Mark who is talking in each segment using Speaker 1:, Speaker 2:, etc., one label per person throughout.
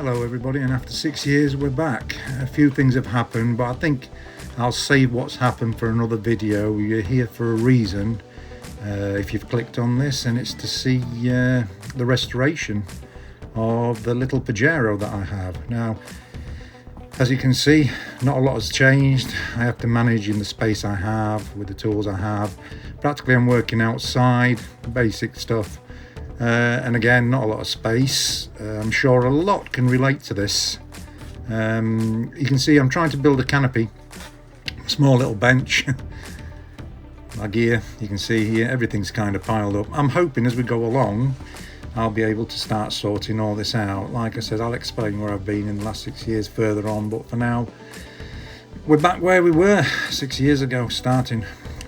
Speaker 1: Hello everybody, and after 6 years we're back. A few things have happened, but I think I'll save what's happened for another video. You're here for a reason. If you've clicked on this, and it's to see the restoration of the little Pajero that I have. Now, as you can see, not a lot has changed. I have to manage in the space I have with the tools I have. Practically I'm working outside, basic stuff. And again, not a lot of space. I'm sure a lot can relate to this. You can see I'm trying to build a canopy, small little bench. My gear, you can see here, everything's kind of piled up. I'm hoping as we go along, I'll be able to start sorting all this out. Like I said, I'll explain where I've been in the last 6 years further on, but for now, we're back where we were 6 years ago, starting.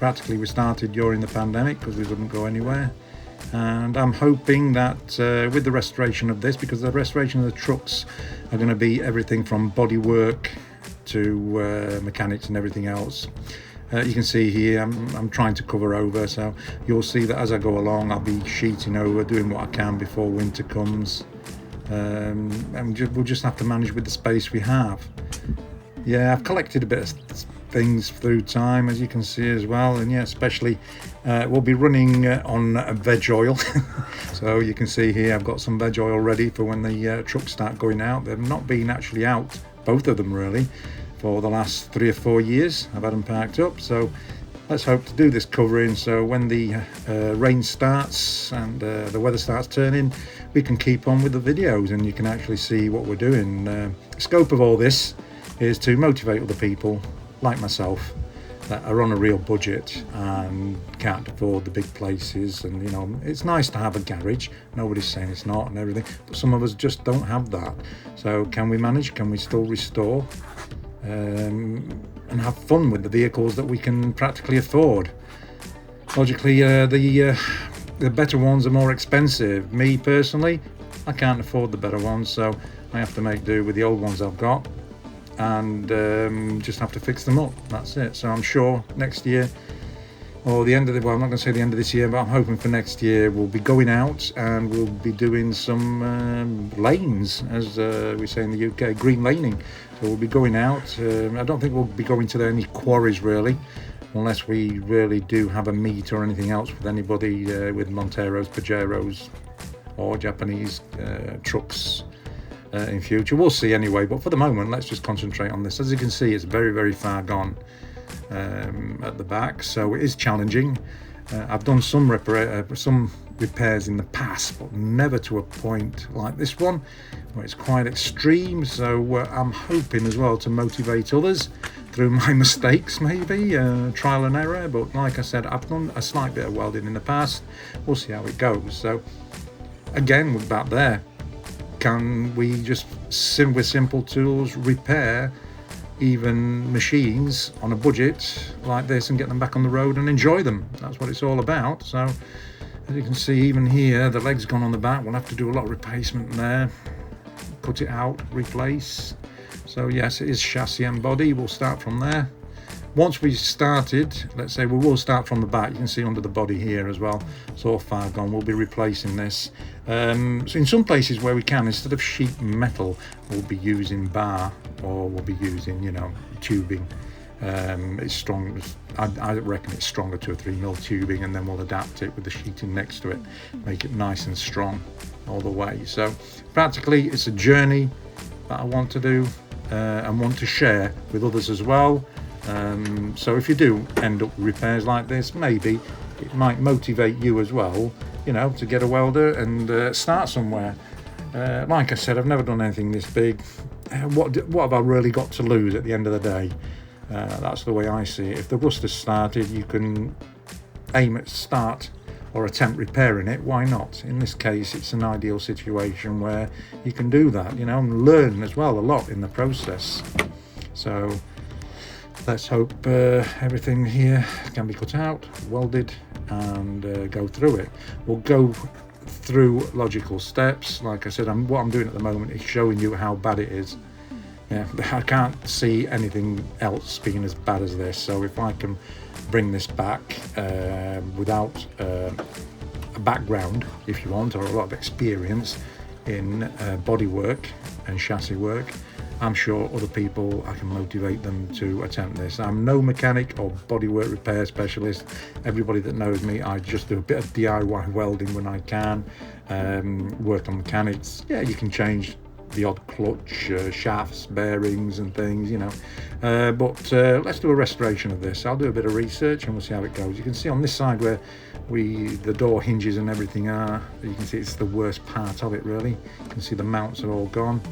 Speaker 1: Practically we started during the pandemic because we couldn't go anywhere. And I'm hoping that with the restoration of this, because the restoration of the trucks are going to be everything from bodywork to mechanics and everything else. You can see here I'm trying to cover over, so you'll see that as I go along I'll be sheeting over, doing what I can before winter comes. And we'll just have to manage with the space we have. Yeah, I've collected a bit of things through time, as you can see as well, and yeah, especially we'll be running on veg oil. So you can see here I've got some veg oil ready for when the trucks start going out. They've not been actually out, both of them really, for the last 3 or 4 years. I've had them parked up, so let's hope to do this covering so when the rain starts and the weather starts turning, we can keep on with the videos and you can actually see what we're doing. The scope of all this is to motivate other people like myself that are on a real budget and can't afford the big places. And you know, it's nice to have a garage, nobody's saying it's not and everything, but some of us just don't have that. So can we manage? Can we still restore and have fun with the vehicles that we can practically afford? Logically, the better ones are more expensive. Me personally, I can't afford the better ones, so I have to make do with the old ones I've got and just have to fix them up. That's it. So I'm sure next year, or the end of the, well, I'm not going to say the end of this year, but I'm hoping for next year we'll be going out and we'll be doing some lanes, as we say in the UK, green laning. So we'll be going out. I don't think we'll be going to any quarries really, unless we really do have a meet or anything else with anybody with Monteros, Pajeros or Japanese trucks in future. We'll see anyway, but for the moment let's just concentrate on this. As you can see, it's very, very far gone at the back, so it is challenging. I've done some repairs in the past, but never to a point like this one where it's quite extreme. So I'm hoping as well to motivate others through my mistakes, maybe trial and error. But like I said, I've done a slight bit of welding in the past. We'll see how it goes. So again, we're back there. Can we just with simple tools repair even machines on a budget like this and get them back on the road and enjoy them? That's what it's all about. So as you can see, even here the leg's gone on the back. We'll have to do a lot of replacement there, cut it out, replace. So yes, it is chassis and body. We'll start from there. Once we started, let's say we will start from the back. You can see under the body here as well, it's all far gone. We'll be replacing this. So in some places where we can, instead of sheet metal, we'll be using bar, or we'll be using, you know, tubing. It's strong. I reckon it's stronger, 2 or 3 mil tubing, and then we'll adapt it with the sheeting next to it, make it nice and strong all the way. So practically it's a journey that I want to do and want to share with others as well. So if you do end up with repairs like this, maybe it might motivate you as well, you know, to get a welder and start somewhere. Like I said, I've never done anything this big. What have I really got to lose at the end of the day? That's the way I see it. If the rust has started, you can aim at start or attempt repairing it. Why not? In this case, it's an ideal situation where you can do that, you know, and learn as well a lot in the process. So let's hope everything here can be cut out, welded, and go through it. We'll go through logical steps. Like I said, what I'm doing at the moment is showing you how bad it is. Yeah, I can't see anything else being as bad as this. So if I can bring this back without a background, if you want, or a lot of experience in bodywork and chassis work. I'm sure other people, I can motivate them to attempt this. I'm no mechanic or bodywork repair specialist. Everybody that knows me, I just do a bit of DIY welding when I can, work on mechanics. Yeah, you can change the odd clutch, shafts, bearings and things, you know, but let's do a restoration of this. I'll do a bit of research and we'll see how it goes. You can see on this side where the door hinges and everything are, you can see it's the worst part of it really. You can see the mounts are all gone,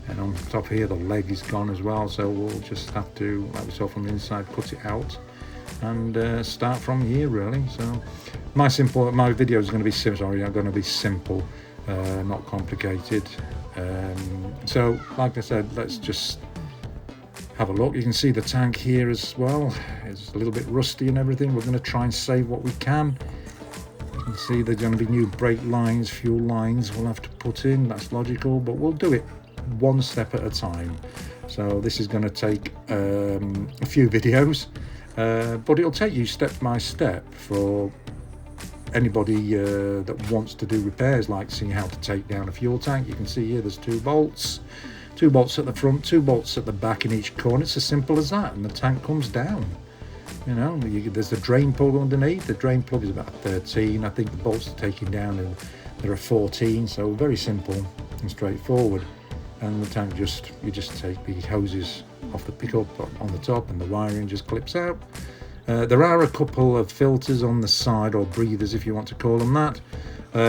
Speaker 1: and on top here the leg is gone as well, so we'll just have to, like we saw from the inside, cut it out and start from here really. So my video is going to be simple, not complicated. So like I said, let's just have a look. You can see the tank here as well. It's a little bit rusty and everything. We're going to try and save what we can. You can see there's going to be new brake lines, fuel lines we'll have to put in. That's logical, but we'll do it one step at a time. So this is going to take a few videos, but it'll take you step by step for anybody that wants to do repairs, like seeing how to take down a fuel tank. You can see here there's two bolts at the front, 2 bolts at the back in each corner. It's as simple as that, and the tank comes down. You know, there's the drain plug underneath. The drain plug is about 13. I think the bolts are taken down and there are 14, so very simple and straightforward. And the tank, you just take the hoses off the pickup on the top and the wiring just clips out. There are a couple of filters on the side, or breathers if you want to call them that.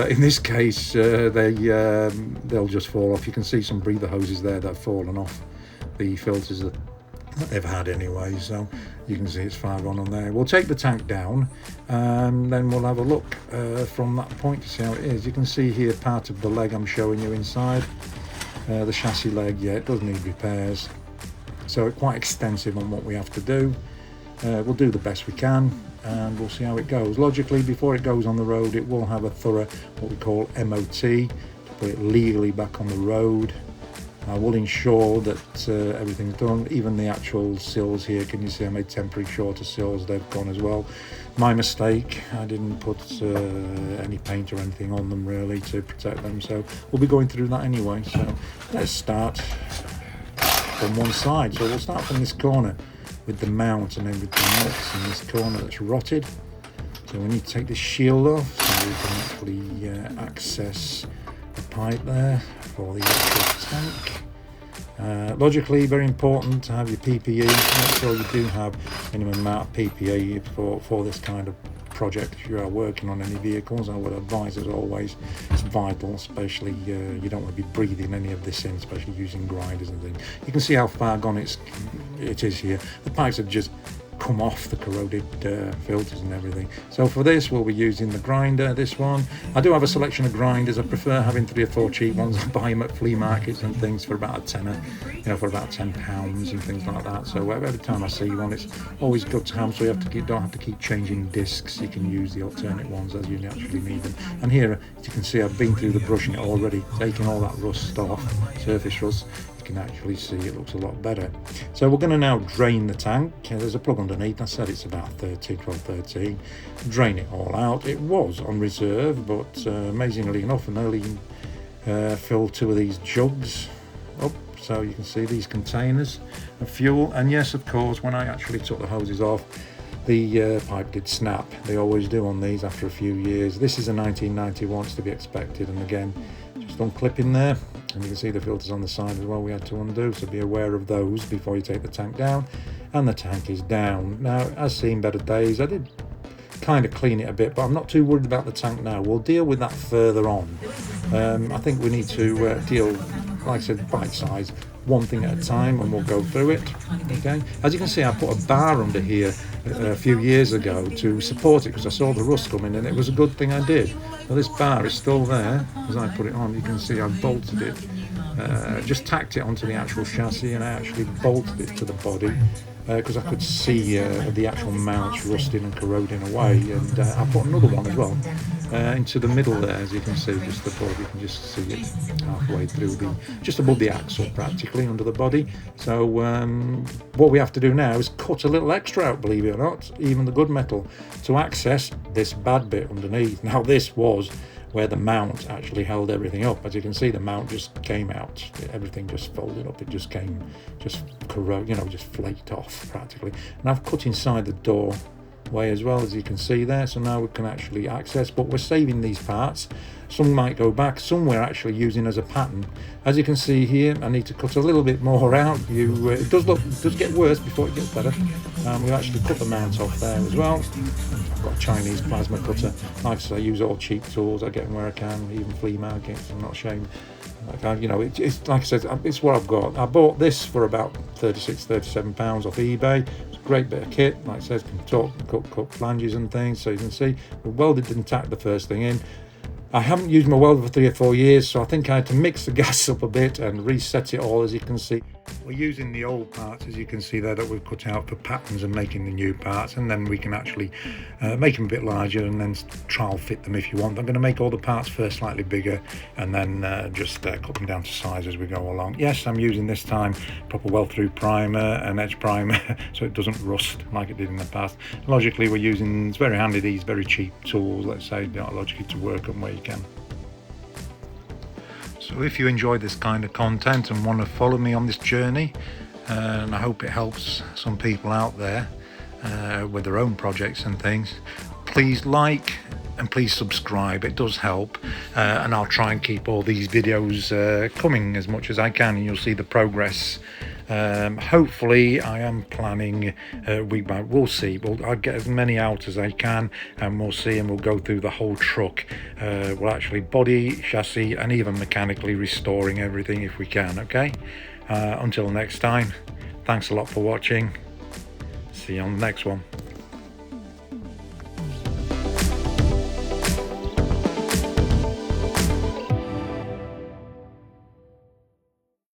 Speaker 1: In this case, they'll just fall off. You can see some breather hoses there that have fallen off the filters that they've had anyway, so you can see it's far gone on there. We'll take the tank down and then we'll have a look from that point to see how it is. You can see here part of the leg I'm showing you inside. The chassis leg, yeah, it does need repairs, so it's quite extensive on what we have to do. We'll do the best we can and we'll see how it goes. Logically, before it goes on the road, it will have a thorough, what we call MOT, to put it legally back on the road. I will ensure that everything's done. Even the actual sills here, can you see I made temporary shorter sills? They've gone as well. My mistake, I didn't put any paint or anything on them really to protect them, so we'll be going through that anyway. So let's start from one side. So we'll start from this corner with the mount and everything else in this corner that's rotted. So we need to take the shield off so we can actually access the pipe there for the actual tank. Logically, very important to have your PPE. Make sure you do have minimum amount of PPE for this kind of project. If you are working on any vehicles, I would advise, as always, it's vital, especially you don't want to be breathing any of this in, especially using grinders and things. You can see how far gone it is here. The pipes have just come off the corroded filters and everything. So for this we'll be using the grinder, this one. I do have a selection of grinders. I prefer having 3 or 4 cheap ones. I buy them at flea markets and things for about a tenner, you know, for about £10 and things like that. So every time I see one, it's always good to have, so you don't have to keep changing discs. You can use the alternate ones as you naturally need them. And here, as you can see, I've been through the brushing it already, taking all that rust off, surface rust. Can actually see it looks a lot better. So we're going to now drain the tank. There's a plug underneath. I said it's about 13. Drain it all out. It was on reserve, but amazingly enough, an early filled 2 of these jugs up, so you can see these containers of fuel. And yes, of course, when I actually took the hoses off, the pipe did snap. They always do on these after a few years. This is a 1991, it's to be expected. And again, just unclipping there, and you can see the filters on the side as well we had to undo, so be aware of those before you take the tank down. And the tank is down. Now, it has seen better days. I did kind of clean it a bit, but I'm not too worried about the tank now. We'll deal with that further on. I think we need to deal, like I said, bite size, one thing at a time, and we'll go through it. Okay, as you can see, I put a bar under here a few years ago to support it because I saw the rust coming, and it was a good thing I did. Well, this bar is still there as I put it on. You can see I bolted it, just tacked it onto the actual chassis, and I actually bolted it to the body because I could see the actual mounts rusting and corroding away. And I put another one as well into the middle there, as you can see, just above. You can just see it halfway through, just above the axle, practically under the body. So what we have to do now is cut a little extra out, believe it or not, even the good metal, to access this bad bit underneath. Now, this was where the mount actually held everything up. As you can see, the mount just came out, everything just folded up, it just came, just corrode, you know, just flaked off practically. And I've cut inside the doorway as well, as you can see there, so now we can actually access, but we're saving these parts. Some might go back, some we're actually using as a pattern. As you can see here, I need to cut a little bit more out. It does get worse before it gets better. We've actually cut the mount off there as well. I've got a Chinese plasma cutter. Like I say, I use all cheap tools. I get them where I can, even flea markets. I'm not ashamed. You know, it's like I said, it's what I've got. I bought this for about £36-37 off eBay. It's a great bit of kit. Like I said, can cut flanges and things. So you can see, we welded and tacked the first thing in. I haven't used my welder for 3 or 4 years, so I think I had to mix the gas up a bit and reset it all. As you can see, we're using the old parts, as you can see there, that we've cut out for patterns and making the new parts, and then we can actually make them a bit larger and then trial fit them if you want. I'm going to make all the parts first slightly bigger and then just cut them down to size as we go along. Yes, I'm using this time proper weld-through primer and edge primer so it doesn't rust like it did in the past. Logically, we're using, it's very handy, these very cheap tools, let's say, logically, to work them where you can. So if you enjoy this kind of content and want to follow me on this journey, and I hope it helps some people out there with their own projects and things, please like and please subscribe. It does help, and I'll try and keep all these videos coming as much as I can, and you'll see the progress. Hopefully, I am planning week by, we'll see, I'll get as many out as I can, and we'll see, and we'll go through the whole truck. We'll actually body, chassis, and even mechanically restoring everything if we can. Okay, until next time, thanks a lot for watching. See you on the next one.